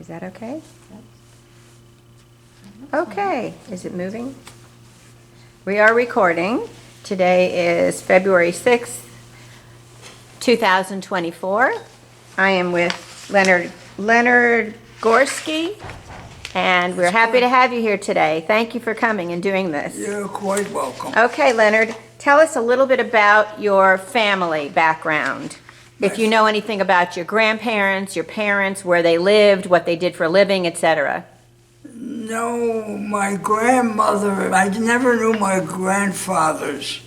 Is that okay? Okay, is it moving? We are recording. Today is February 6th, 2024. I am with Leonard Gorsky, and we're happy to have you here today. Thank you for coming and doing this. You're quite welcome. Okay, Leonard, tell us a little bit about your family background. If you know anything about your grandparents, your parents, where they lived, what they did for a living, etc. No, my grandmother, I never knew my grandfathers.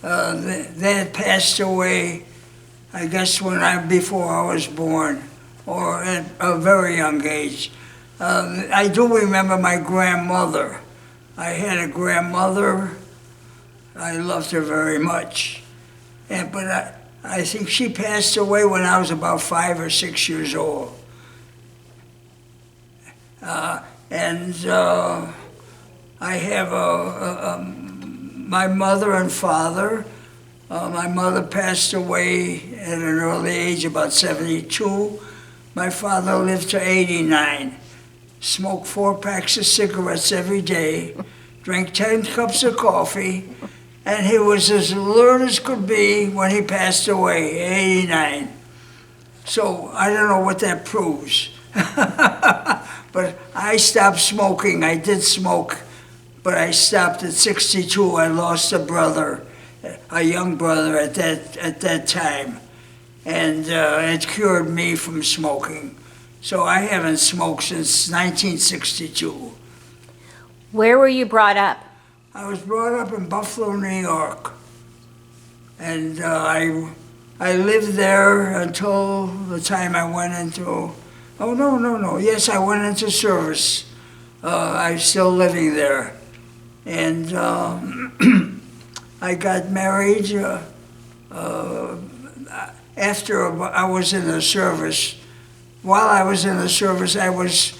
They had passed away, I guess, before I was born, or at a very young age. I do remember my grandmother. I had a grandmother. I loved her very much. But I think she passed away when I was about 5 or 6 years old. I have my mother and father. My mother passed away at an early age, about 72. My father lived to 89. Smoked 4 packs of cigarettes every day, drank 10 cups of coffee, and he was as alert as could be when he passed away, 89. So I don't know what that proves. But I stopped smoking. I did smoke, but I stopped at 62. I lost a brother, a young brother at that time, and it cured me from smoking. So I haven't smoked since 1962. Where were you brought up? I was brought up in Buffalo, New York, and I lived there until the time I went into. Oh, no. Yes, I went into service. I'm still living there. And I got married after I was in the service. While I was in the service, I was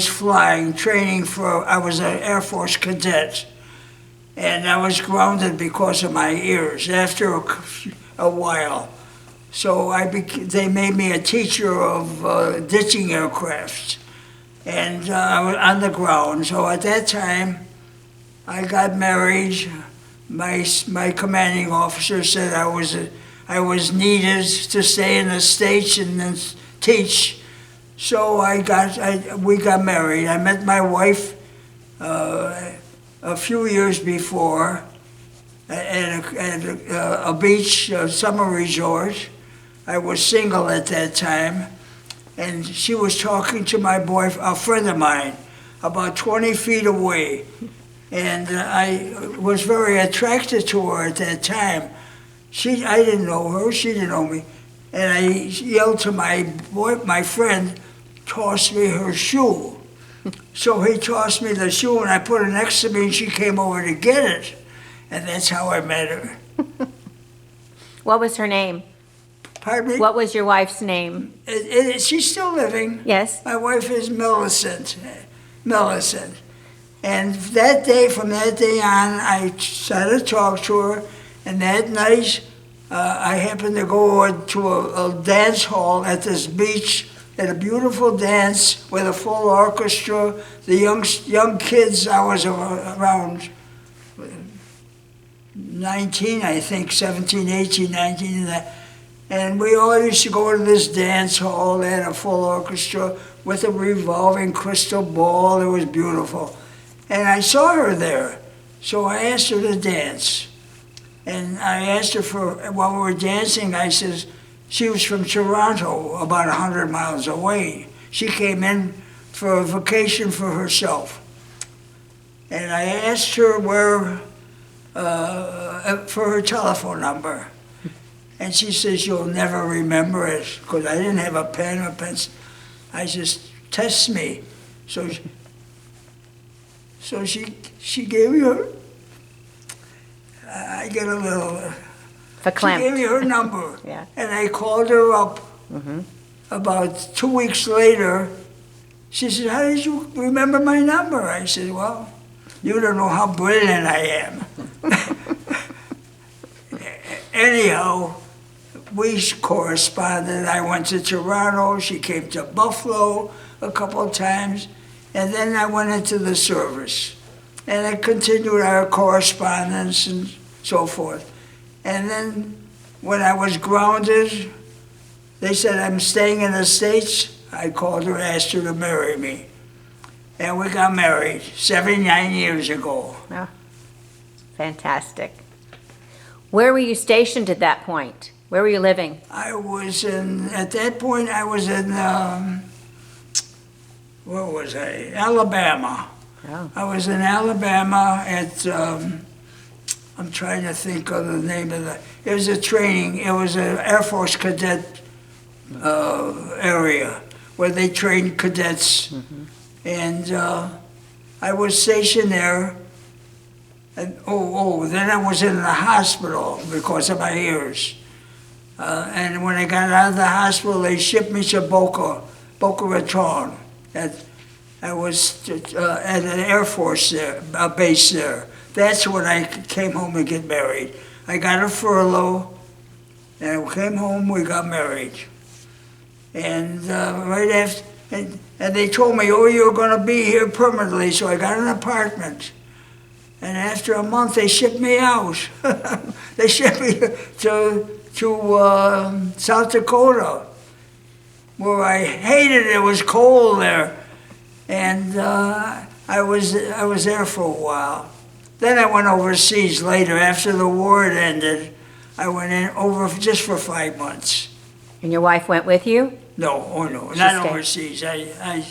flying, training I was an Air Force cadet. And I was grounded because of my ears after a while. So they made me a teacher of ditching aircraft, and I was on the ground. So at that time, I got married. My commanding officer said I was needed to stay in the States and then teach. So we got married. I met my wife a few years before at a beach summer resort. I was single at that time, and she was talking to my boyfriend, a friend of mine, about 20 feet away. And I was very attracted to her at that time. I didn't know her, she didn't know me. And I yelled to my friend, toss me her shoe. So he tossed me the shoe, and I put it next to me, and she came over to get it. And that's how I met her. What was her name? Pardon me? What was your wife's name? She's still living. Yes. My wife is Millicent. And from that day on, I started to talk to her. And that night, I happened to go to a dance hall at this beach, at a beautiful dance with a full orchestra. The young kids, I was around 19, I think, 17, 18, 19, and we all used to go to this dance hall. They had a full orchestra with a revolving crystal ball. It was beautiful. And I saw her there. So I asked her to dance. And I asked her while we were dancing, I said, she was from Toronto, about 100 miles away. She came in for a vacation for herself. And I asked her for her telephone number. And she says, you'll never remember it, because I didn't have a pen or pencil. I just, test me. So she gave me her, I get a little, Verklempt. she gave me her number. Yeah. And I called her up. About 2 weeks later. She said, how did you remember my number? I said, well, you don't know how brilliant I am. Anyhow, we corresponded. I went to Toronto, she came to Buffalo a couple of times, and then I went into the service. And I continued our correspondence and so forth. And then when I was grounded, they said, I'm staying in the States. I called her and asked her to marry me. And we got married 79 years ago. Oh, fantastic. Where were you stationed at that point? Where were you living? At that point, I was in, where was I? Alabama. Oh. I was in Alabama at, I'm trying to think of the name of it was a training, it was an Air Force cadet area where they trained cadets. Mm-hmm. And I was stationed there. And then I was in the hospital because of my ears. And when I got out of the hospital, they shipped me to Boca Raton. I was at an Air Force there, a base there. That's when I came home to get married. I got a furlough, and I came home, we got married. And right after, and they told me, oh, you're gonna be here permanently, so I got an apartment. And after a month, they shipped me out. They shipped me to South Dakota, where I hated it. It was cold there. And I was there for a while. Then I went overseas later. After the war had ended, I went in over just for 5 months. And your wife went with you? No, oh no, She not stayed. overseas.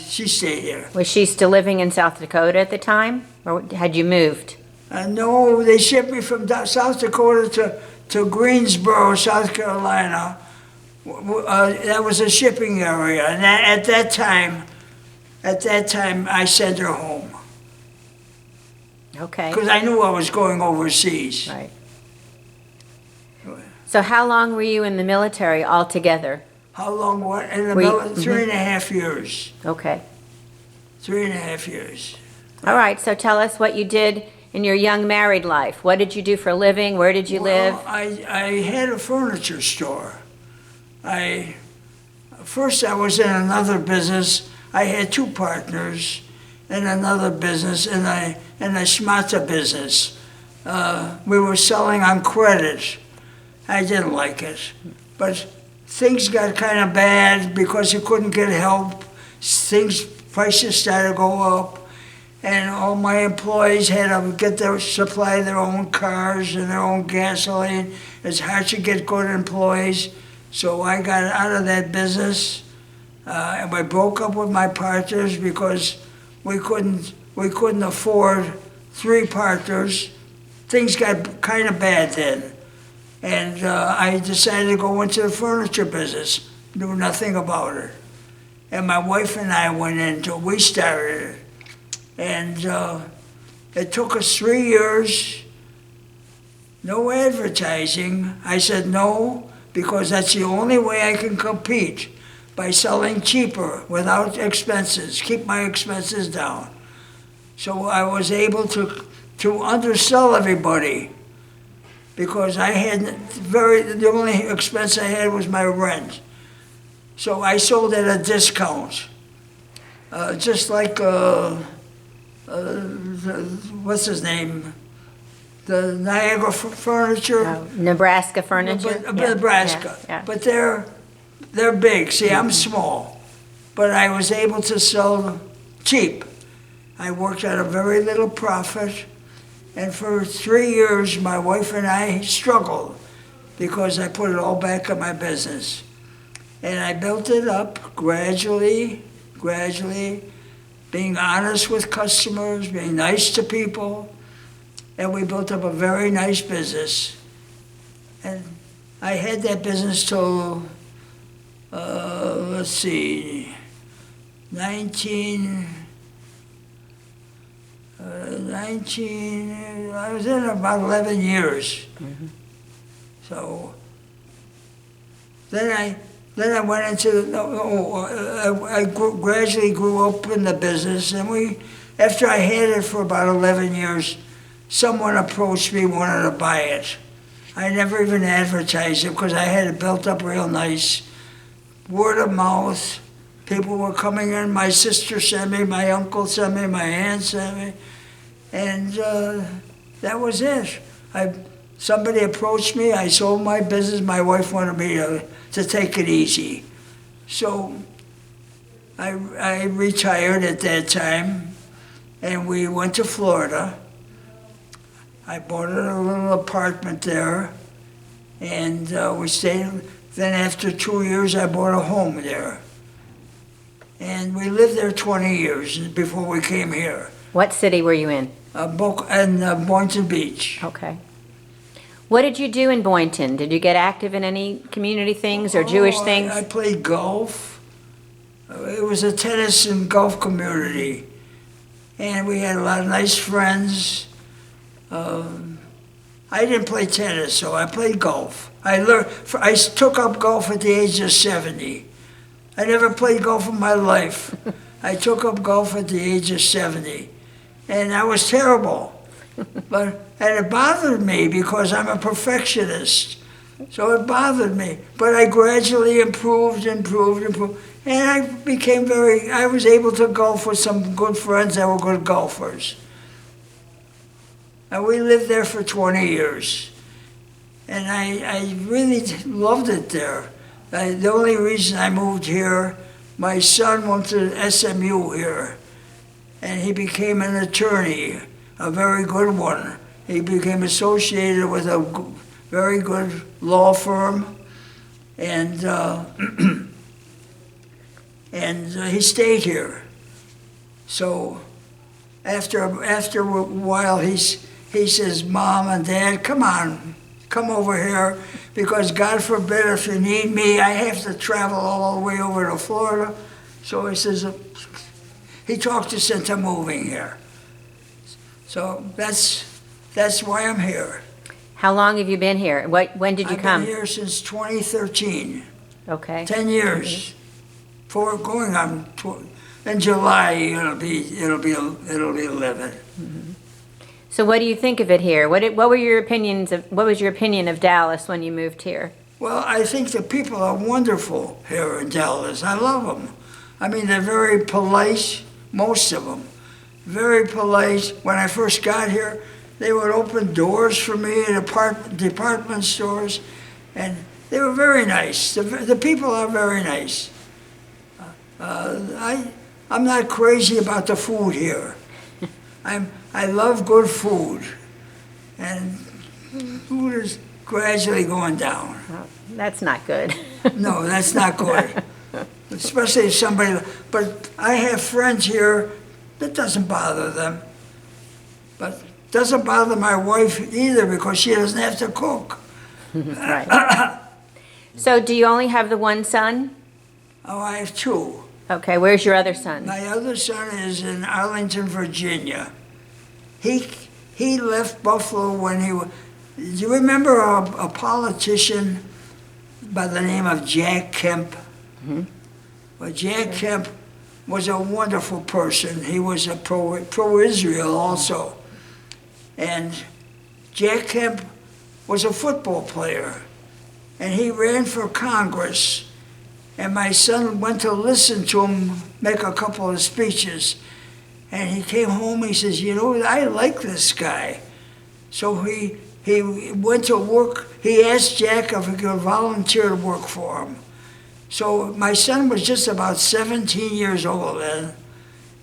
She stayed here. Was she still living in South Dakota at the time? Or had you moved? No, they shipped me from South Dakota to Greensboro, South Carolina. That was a shipping area, and at that time, I sent her home Okay. because I knew I was going overseas. Right. So how long were you in the military altogether? How long? What? In the Were you- military, 3.5 years. Okay. 3.5 years. All right, so tell us what you did in your young married life. What did you do for a living? Where did you live? Well, I had a furniture store. First I was in another business. I had 2 partners in another business, in a schmata business. We were selling on credit. I didn't like it. But things got kind of bad because you couldn't get help. Prices started to go up. And all my employees had to supply their own cars and their own gasoline. It's hard to get good employees. So I got out of that business. And I broke up with my partners because we couldn't afford 3 partners. Things got kind of bad then. And I decided to go into the furniture business. Knew nothing about it. And my wife and I went into it. We started it. And it took us 3 years. No advertising. I said no, because that's the only way I can compete, by selling cheaper without expenses, keep my expenses down. So I was able to undersell everybody, because I had the only expense I had was my rent. So I sold at a discount, just like what's his name? The Niagara Furniture. Nebraska Furniture? Yeah, Nebraska. yeah. But they're big. See, I'm small. But I was able to sell cheap. I worked at a very little profit. And for 3 years, my wife and I struggled because I put it all back in my business. And I built it up gradually, being honest with customers, being nice to people. And we built up a very nice business. And I had that business till, let's see, 19, I was in about 11 years. Mm-hmm. So then I went into, gradually grew up in the business, and after I had it for about 11 years, someone approached me, wanted to buy it. I never even advertised it because I had it built up real nice. Word of mouth. People were coming in. My sister sent me, my uncle sent me, my aunt sent me. And that was it. Somebody approached me. I sold my business. My wife wanted me to take it easy. So I retired at that time, and we went to Florida. I bought a little apartment there, and we stayed. Then after 2 years, I bought a home there. And we lived there 20 years before we came here. What city were you in? Boynton Beach. Okay. What did you do in Boynton? Did you get active in any community things or Jewish things? I played golf. It was a tennis and golf community. And we had a lot of nice friends. I didn't play tennis, so I played golf. I took up golf at the age of 70. I never played golf in my life. I took up golf at the age of 70. And I was terrible. And it bothered me because I'm a perfectionist. So it bothered me. But I gradually improved. And I was able to golf with some good friends that were good golfers. And we lived there for 20 years. And I really loved it there. The only reason I moved here, my son went to SMU here, and he became an attorney, a very good one. He became associated with a very good law firm, and he stayed here. So after a while, he says, "Mom and Dad, come over here, because God forbid if you need me, I have to travel all the way over to Florida." So he says, he talked us into moving here. So that's why I'm here. How long have you been here? When did you come? I've been here since 2013. Okay. 10 years. For going on, in July, it'll be 11. So what do you think of it here? What was your opinion of Dallas when you moved here? Well, I think the people are wonderful here in Dallas. I love them. I mean, they're very polite, most of them. Very polite. When I first got here, they would open doors for me at department stores, and they were very nice. The people are very nice. I'm not crazy about the food here. I love good food, and food is gradually going down. Oh, that's not good. No, that's not good. Especially if somebody, but I have friends here that doesn't bother them. But doesn't bother my wife either because she doesn't have to cook. Right. So do you only have the one son? Oh, I have two. Okay, where's your other son? My other son is in Arlington, Virginia. He left Buffalo when he was. Do you remember a politician by the name of Jack Kemp? Mm-hmm. Well, Jack Kemp was a wonderful person. He was a pro-Israel also. And Jack Kemp was a football player. And he ran for Congress. And my son went to listen to him make a couple of speeches. And he came home, he says, you know, I like this guy. So he went to work. He asked Jack if he could volunteer to work for him. So my son was just about 17 years old then,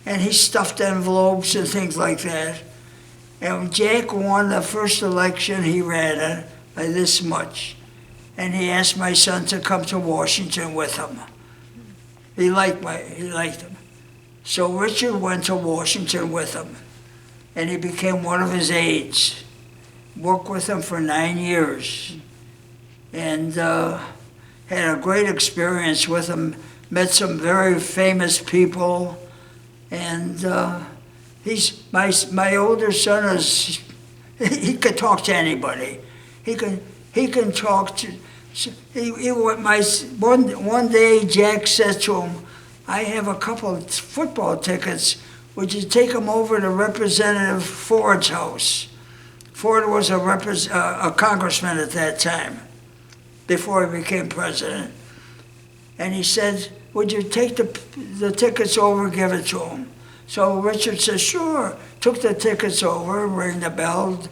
and he stuffed envelopes and things like that. And Jack won the first election he ran in by this much. And he asked my son to come to Washington with him. He liked him. So Richard went to Washington with him, and he became one of his aides. Worked with him for 9 years, and had a great experience with him. Met some very famous people, and my older son is he could talk to anybody. He can talk to. One day Jack said to him, I have a couple of football tickets. Would you take them over to Representative Ford's house? Ford was a congressman at that time, before he became president. And he said, would you take the tickets over, give it to him? So Richard said, sure. Took the tickets over, rang the bell,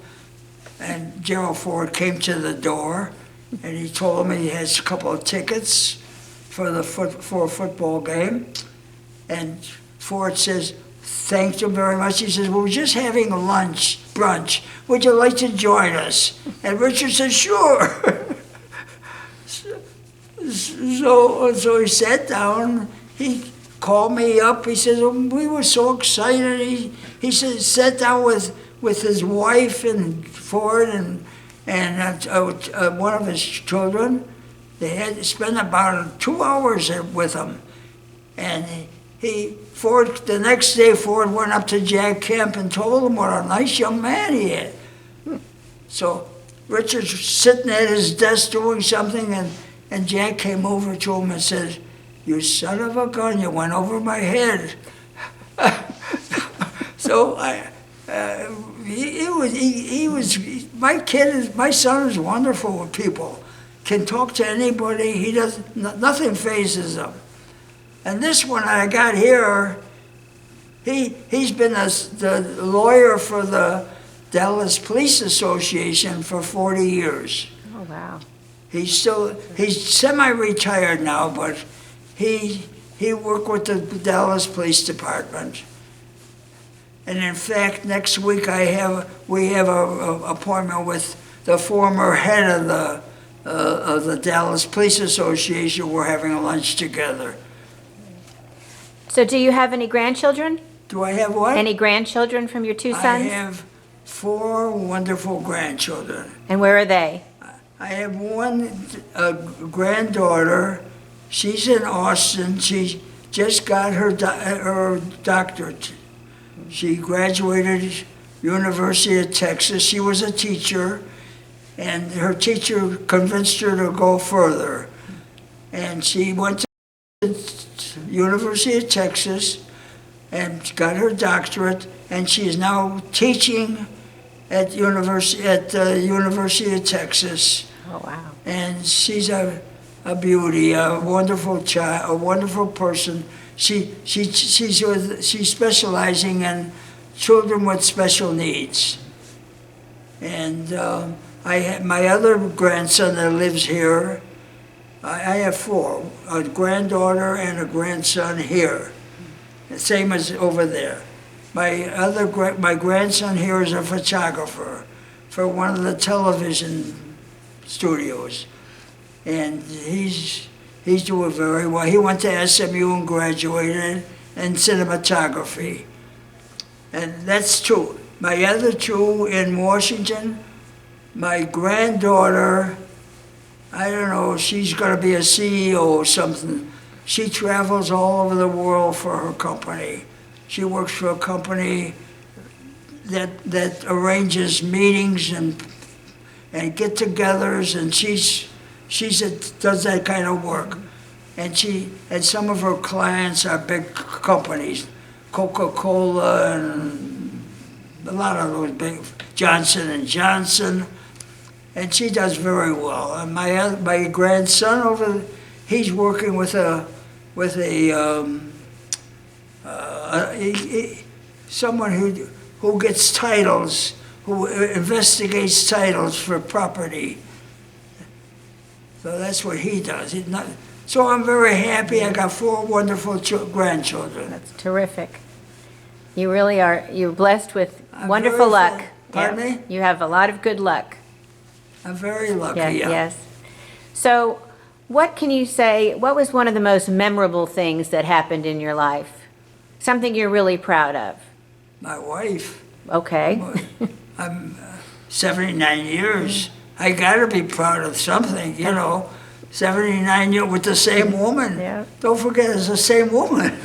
and Gerald Ford came to the door, and he told him he has a couple of tickets for a football game. And Ford says, thanked him very much. He says, well, we're just having brunch. Would you like to join us? And Richard said, sure. So he sat down. He called me up. He said, we were so excited. He said, sat down with his wife and Ford and one of his children. They had to spend about 2 hours with him. And Ford, the next day, Ford went up to Jack Kemp and told him what a nice young man he had. So Richard's sitting at his desk doing something, and Jack came over to him and said, you son of a gun, you went over my head. So my son is wonderful with people. Can talk to anybody. Nothing phases him. And this one I got here, he's been the lawyer for the Dallas Police Association for 40 years. Oh, wow. He's semi-retired now, but he worked with the Dallas Police Department. And in fact, next week we have a appointment with the former head of the Dallas Police Association. We're having a lunch together. So do you have any grandchildren? Do I have what? Any grandchildren from your two sons? I have 4 wonderful grandchildren. And where are they? I have a granddaughter. She's in Austin. She just got her doctorate. She graduated University of Texas. She was a teacher, and her teacher convinced her to go further. And she went to University of Texas and got her doctorate, and she is now teaching at University of Texas. Oh, wow. And she's a beauty, a wonderful child, a wonderful person. She's specializing in children with special needs. And my other grandson that lives here, I have 4, a granddaughter and a grandson here, the same as over there. My grandson here is a photographer for one of the television studios, and he's doing very well. He went to SMU and graduated in cinematography, and that's 2. My other 2 in Washington, my granddaughter, I don't know, she's going to be a CEO or something. She travels all over the world for her company. She works for a company that arranges meetings and get-togethers, and does that kind of work. And some of her clients are big companies, Coca-Cola and a lot of those big, Johnson & Johnson. And she does very well. And my grandson he's working with someone who gets titles, who investigates titles for property. So that's what he does. So I'm very happy. I got 4 wonderful grandchildren. That's terrific. You really are. You're blessed with wonderful luck. Pardon me? You have a lot of good luck. I'm very lucky. Yes, yeah. yes. So, what can you say? What was one of the most memorable things that happened in your life? Something you're really proud of? My wife. Okay. I'm 79 years. I got to be proud of something, 79 years with the same woman. Yeah. Don't forget, it's the same woman.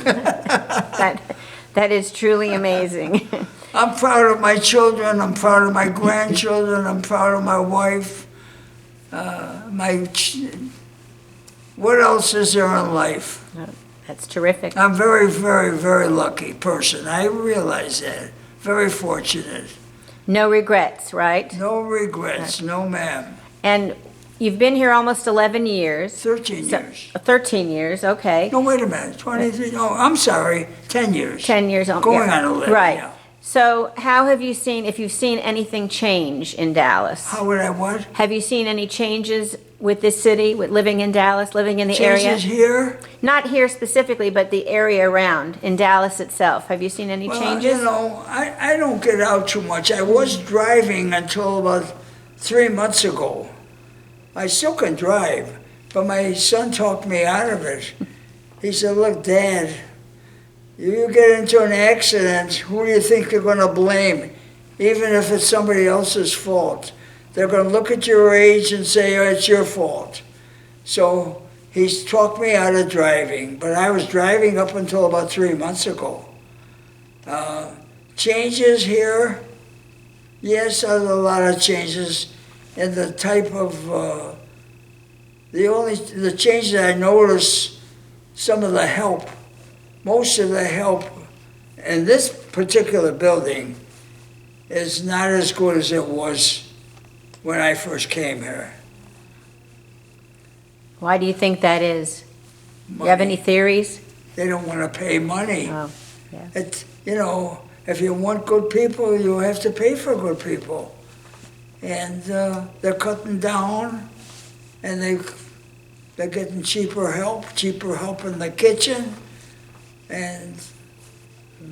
That is truly amazing. I'm proud of my children. I'm proud of my grandchildren. I'm proud of my wife. What else is there in life? That's terrific. I'm very, very, very lucky person. I realize that. Very fortunate. No regrets, right? No regrets, no ma'am. And you've been here almost 11 years. 13 So- years. 13 years, okay. No, wait a minute, 23, no, I'm sorry, 10 years. 10 years. Going yeah. on 11, Right. yeah. So how have you seen, if you've seen anything change in Dallas? How would I what? Have you seen any changes with this city, with living in Dallas, living in the area? Changes here? Not here specifically, but the area around, in Dallas itself. Have you seen any Well, changes? you know, I don't get out too much. I was driving until about 3 months ago. I still can drive, but my son talked me out of it. He said, look, Dad, you get into an accident, who do you think they're going to blame? Even if it's somebody else's fault. They're going to look at your age and say, oh, it's your fault. So he's talked me out of driving, but I was driving up until about 3 months ago. Changes here, yes, there's a lot of changes in the type of, the changes I notice, some of the help, most of the help in this particular building is not as good as it was when I first came here. Why do you think that is? Do you have any theories? They don't want to pay money. Oh, yeah. You know, if you want good people, you have to pay for good people. And they're cutting down, and they're getting cheaper help in the kitchen, and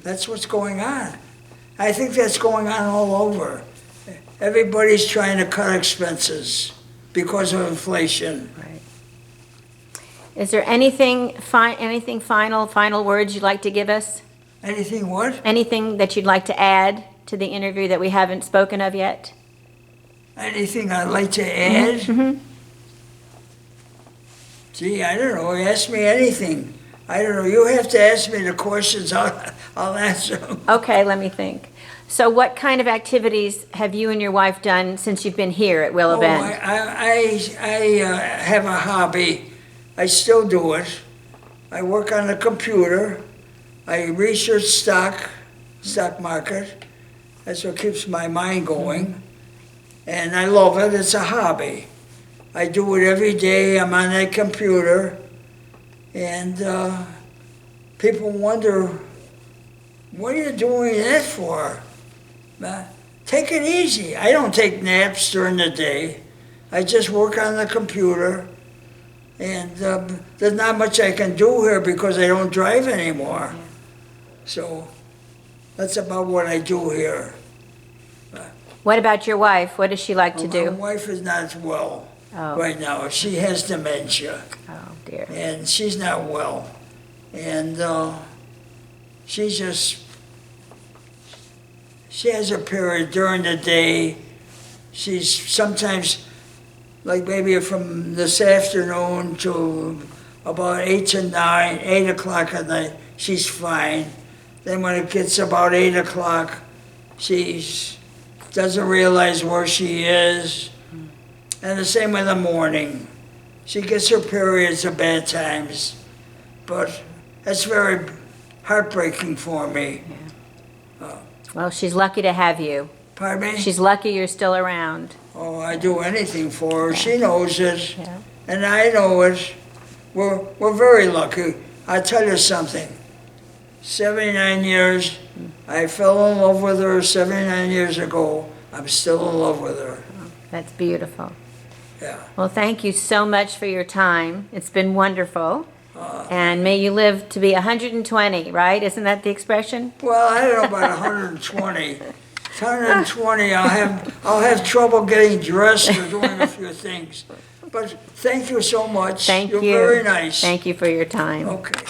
that's what's going on. I think that's going on all over. Everybody's trying to cut expenses because of inflation. Right. Is there anything final words you'd like to give us? Anything what? Anything that you'd like to add to the interview that we haven't spoken of yet? Anything I'd like to add? Mm-hmm. Gee, I don't know. Ask me anything. I don't know. You have to ask me the questions. I'll answer them. Okay, let me think. So what kind of activities have you and your wife done since you've been here at Willow Bend? I have a hobby. I still do it. I work on the computer. I research stock market. That's what keeps my mind going. And I love it. It's a hobby. I do it every day. I'm on that computer. And people wonder, what are you doing that for? Take it easy. I don't take naps during the day. I just work on the computer. And there's not much I can do here because I don't drive anymore. So that's about what I do here. What about your wife? What does she like to My do? wife is not well Oh. right now. She has dementia. Oh, dear. And she's not well. And she has a period during the day. She's sometimes, like maybe from this afternoon to about 8 o'clock at night, she's fine. Then when it gets about 8 o'clock, she doesn't realize where she is. And the same in the morning. She gets her periods at bad times. But that's very heartbreaking for me. Well, she's lucky to have you. Pardon me? She's lucky you're still around. Oh, I do anything for her. She knows it. Yeah. And I know it. We're very lucky. I'll tell you something. 79 years, I fell in love with her 79 years ago. I'm still in love with her. That's beautiful. Yeah. Well, thank you so much for your time. It's been wonderful. And may you live to be 120, right? Isn't that the expression? Well, I don't know about 120. 120, I'll have trouble getting dressed or doing a few things. But thank you so much. Thank you. You're very nice. Thank you for your time. Okay.